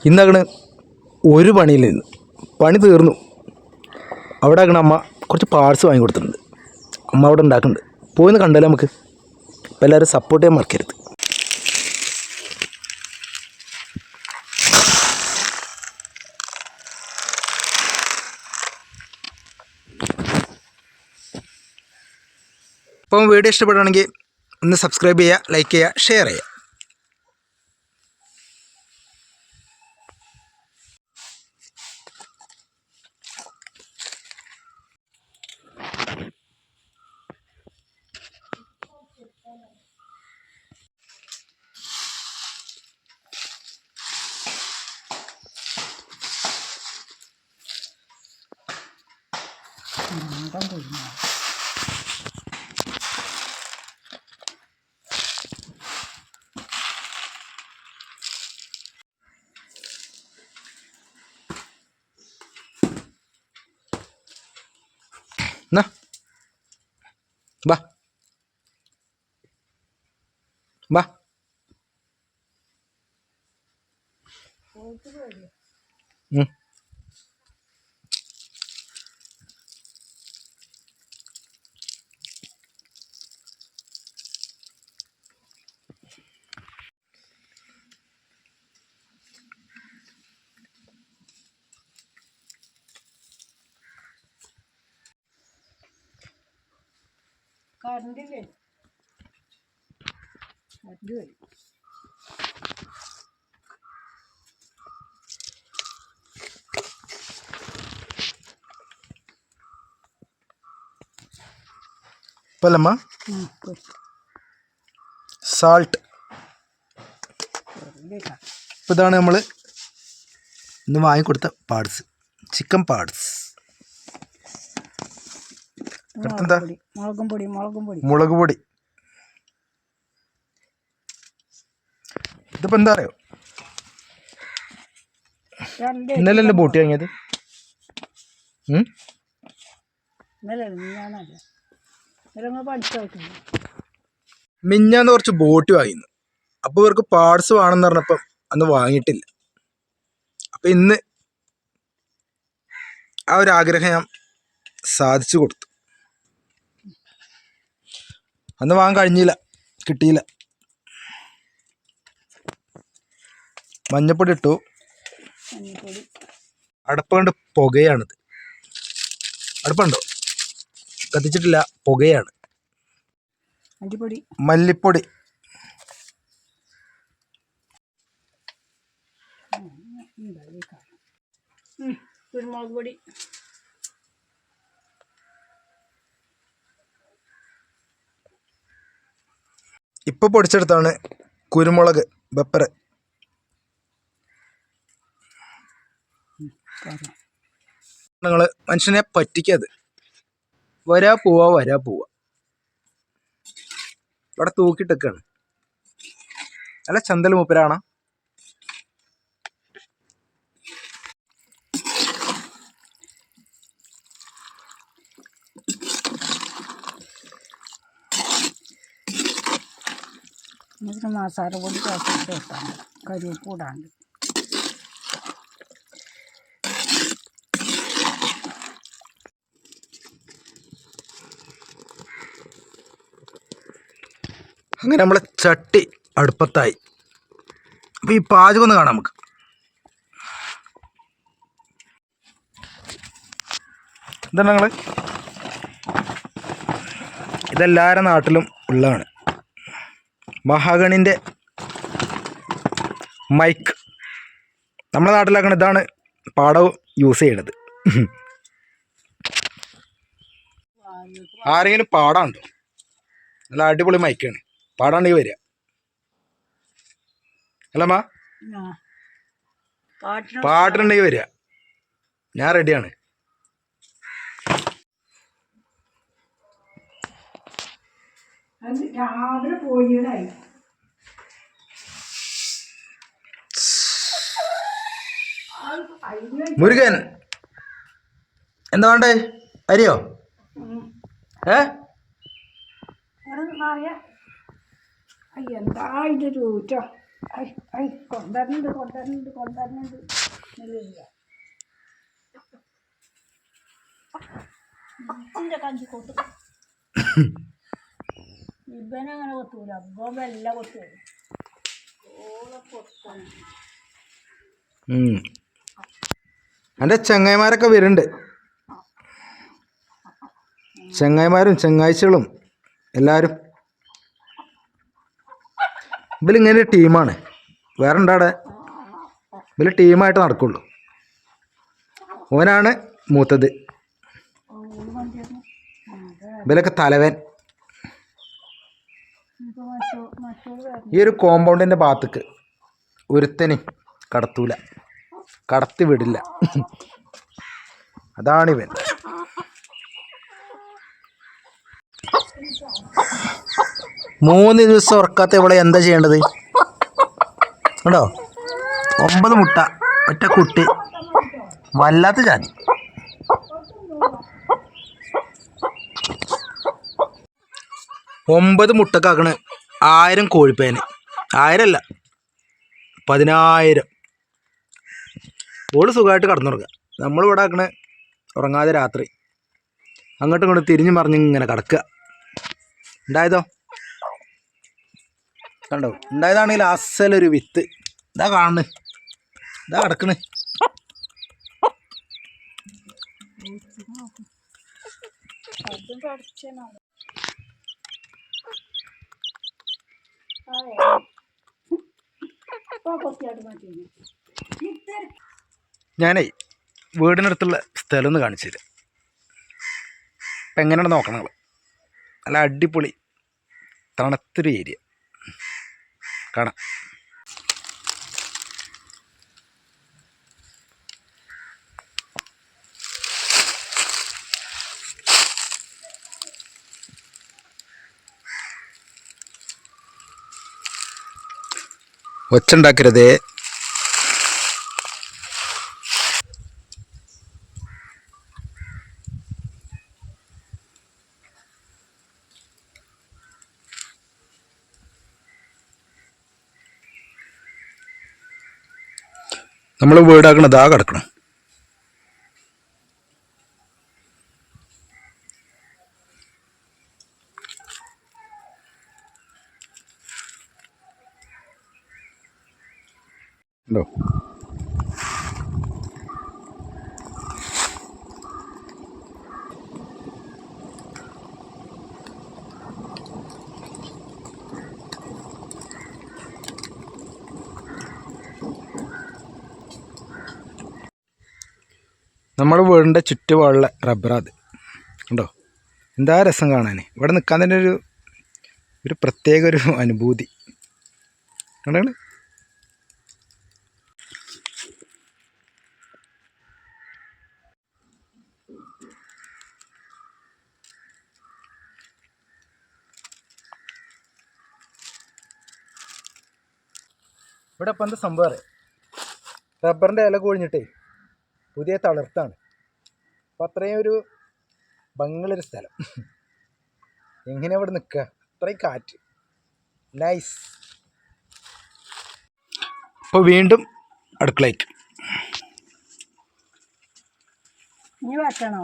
ഇന്നങ്ങനെ ഒരു പണിയിൽ നിന്ന് പണി തീർന്നു. അവിടെ ആക്കണ അമ്മ കുറച്ച് പാർട്സ് വാങ്ങി കൊടുത്തിട്ടുണ്ട്. അമ്മ അവിടെ ഉണ്ടാക്കുന്നുണ്ട്. പോയിന്ന് കണ്ടാലോ നമുക്ക്. അപ്പോൾ എല്ലാവരും സപ്പോർട്ട് ചെയ്യാൻ മറക്കരുത്. അപ്പം വീഡിയോ ഇഷ്ടപ്പെടുകയാണെങ്കിൽ ഒന്ന് സബ്സ്ക്രൈബ് ചെയ്യുക, ലൈക്ക് ചെയ്യുക, ഷെയർ ചെയ്യുക. എന്നാ വാ വാ. കറണ്ടില്ലേ? കറണ്ട് വരും. ഇപ്പല്ലമ്മ സാൾട്ട്. ഇപ്പം ഇതാണ് നമ്മൾ ഇന്ന് വാങ്ങിക്കൊടുത്ത പാർട്സ്, ചിക്കൻ പാർട്സ്. അടുത്തെന്താ? മുളക് പൊടി. ഇതിപ്പോൾ എന്താ അറിയോ, ഇന്നലല്ലേ ബോട്ടി വാങ്ങിയത്? മിഞ്ഞാന്ന് കുറച്ച് ബോട്ടി വാങ്ങിയിരുന്നു. അപ്പോൾ ഇവർക്ക് പാർട്സ് വേണമെന്ന് പറഞ്ഞപ്പം അന്ന് വാങ്ങിയിട്ടില്ല. അപ്പം ഇന്ന് ആ ഒരു ആഗ്രഹം ഞാൻ സാധിച്ചു കൊടുത്തു. അന്ന് വാങ്ങാൻ കഴിഞ്ഞില്ല, കിട്ടിയില്ല. മഞ്ഞപ്പൊടി ഇട്ടു. അടുപ്പ് കണ്ട് പുകയാണിത്. അടുപ്പുണ്ടോ? കത്തിച്ചിട്ടില്ല, പുകയാണ്. മല്ലിപ്പൊടി, കുരുമുളക് പൊടി, ഇപ്പൊ പൊടിച്ചെടുത്താണ് കുരുമുളക്, പെപ്പർ. നിങ്ങൾ മനുഷ്യനെ പറ്റിക്കത്. വരാ പോവാ ഇവിടെ തൂക്കിയിട്ടൊക്കെയാണ്. അല്ല ചന്തൽ മൂപ്പരാണ്. മസാല പൊടി കരിവേപ്പ് കൂടാണ്ട്. അങ്ങനെ നമ്മളെ ചട്ടി അടുപ്പത്തായി. അപ്പോൾ ഈ പാചകം ഒന്ന് കാണാം നമുക്ക്. എന്താണ് ഞങ്ങൾ ഇതെല്ലാവരുടെ നാട്ടിലും ഉള്ളതാണ്. മഹാഗണിൻ്റെ മൈക്ക് നമ്മുടെ നാട്ടിലാക്കണ ഇതാണ് പാടം യൂസ് ചെയ്യണത്. ആരെങ്കിലും പാടാണ്ടോ? നല്ല അടിപൊളി മൈക്കാണ്. പാടാണ്ടെങ്കിൽ വരിക. അല്ലമ്മ, പാട്ടുണ്ടെങ്കിൽ വരിക, ഞാൻ റെഡിയാണ്. രാവിലെ പോയിടായി. മുരുകൻ എന്താ വേണ്ടേ? അരിയോ? മാറിയ എന്താ ഇത് ചൂറ്റോ കൊണ്ടുവരുന്നുണ്ട് ഇതിൻ്റെ കഞ്ചി കൊത്തു ഇവനങ്ങനെ കൊത്തൂല അബ്ബ എല്ലാം കൊത്തുവരും ഓളെ കൊത്താണ് എൻ്റെ ചങ്ങായിമാരൊക്കെ വരുന്നുണ്ട്. ചങ്ങായിമാരും ചങ്ങാഴ്ചകളും എല്ലാവരും ഇവരിങ്ങനെ ഒരു ടീമാണ്. വേറെ ഉണ്ടാടെ ഇവർ ടീമായിട്ട് നടക്കുള്ളൂ. ഓനാണ് മൂത്തത്. ഇവരൊക്കെ തലവൻ. ഈ ഒരു കോമ്പൗണ്ടിൻ്റെ ഭാഗത്തേക്ക് ഒരുത്തനും കടത്തൂല, കടത്തി വിടില്ല. അതാണിവൻ. മൂന്ന് ദിവസം ഉറക്കാത്ത ഇവളെ എന്താ ചെയ്യേണ്ടത്? കേട്ടോ, 9 മുട്ട ഒറ്റ കുട്ടി, വല്ലാത്ത ജാതി. ഒമ്പത് മുട്ടക്കാക്കണ് 1000 കോഴിപ്പേന്. 1000 അല്ല, 10,000. ഓള് സുഖമായിട്ട് കടന്നുറങ്ങുക. നമ്മളിവിടെ ആക്കണ ഉറങ്ങാതെ രാത്രി അങ്ങോട്ടും ഇങ്ങോട്ടും തിരിഞ്ഞു മറിഞ്ഞ് ഇങ്ങനെ കിടക്കുക. ഉണ്ടായതോ കണ്ടോ, ഉണ്ടായതാണെങ്കിൽ അസലൊരു വിത്ത്. ഇതാ കാണണ്, ഇതാ കിടക്കണ്. ഞാനേ വീടിനടുത്തുള്ള സ്ഥലം ഒന്ന് കാണിച്ചു തരാം. അപ്പം എങ്ങനെയാണ് നോക്കണം നിങ്ങൾ. നല്ല അടിപൊളി തണുത്തൊരു ഏരിയ കാണാം. ഒച്ചുണ്ടാക്കരുതേ. നമ്മൾ വീടാക്കണത് ആ കിടക്കണം. ഉണ്ടോ? നമ്മുടെ വീടിൻ്റെ ചുറ്റുപാടുള്ള റബ്ബറാത് ഉണ്ടോ? എന്താ രസം കാണാൻ. ഇവിടെ നിൽക്കാൻ തന്നെ ഒരു പ്രത്യേക ഒരു അനുഭൂതി. കണ്ടാണ് ഇവിടെ ഇപ്പം എന്താ സംഭവം അറിയാം. റബ്ബറിൻ്റെ ഇല കൊഴിഞ്ഞിട്ടേ പുതിയ തളിർത്താണ്. അപ്പം അത്രയും ഒരു ഭംഗിയുള്ളൊരു സ്ഥലം. എങ്ങനെ ഇവിടെ നിൽക്കുക, അത്രയും കാറ്റ്, നൈസ്. അപ്പോൾ വീണ്ടും അടുക്കളയ്ക്ക്. ഇനി വെക്കണോ?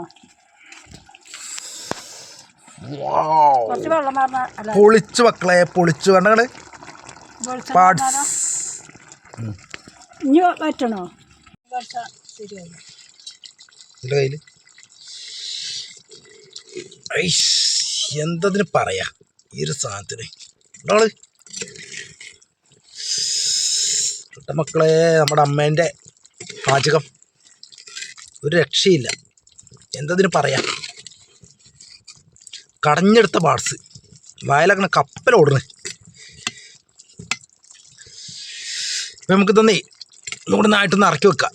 പൊളിച്ചു മക്കളെ, പൊളിച്ചു. കണ്ടങ്ങള് പാർട്സ് ഇനി വെച്ചണോ? ശരിയായി കയ്യിൽ എന്തതിന് പറയാ ഈ ഒരു സാധനത്തിന്. ഒരാള് മക്കളെ, നമ്മുടെ അമ്മേൻ്റെ പാചകം ഒരു രക്ഷയില്ല. എന്തതിന് പറയാ, കടഞ്ഞെടുത്ത പാർട്സ് വയലങ്ങനെ കപ്പലോടണേ. അപ്പം നമുക്ക് തന്നെ ഒന്നുകൂടെ നായിട്ടൊന്ന് ഇറക്കി വെക്കാം.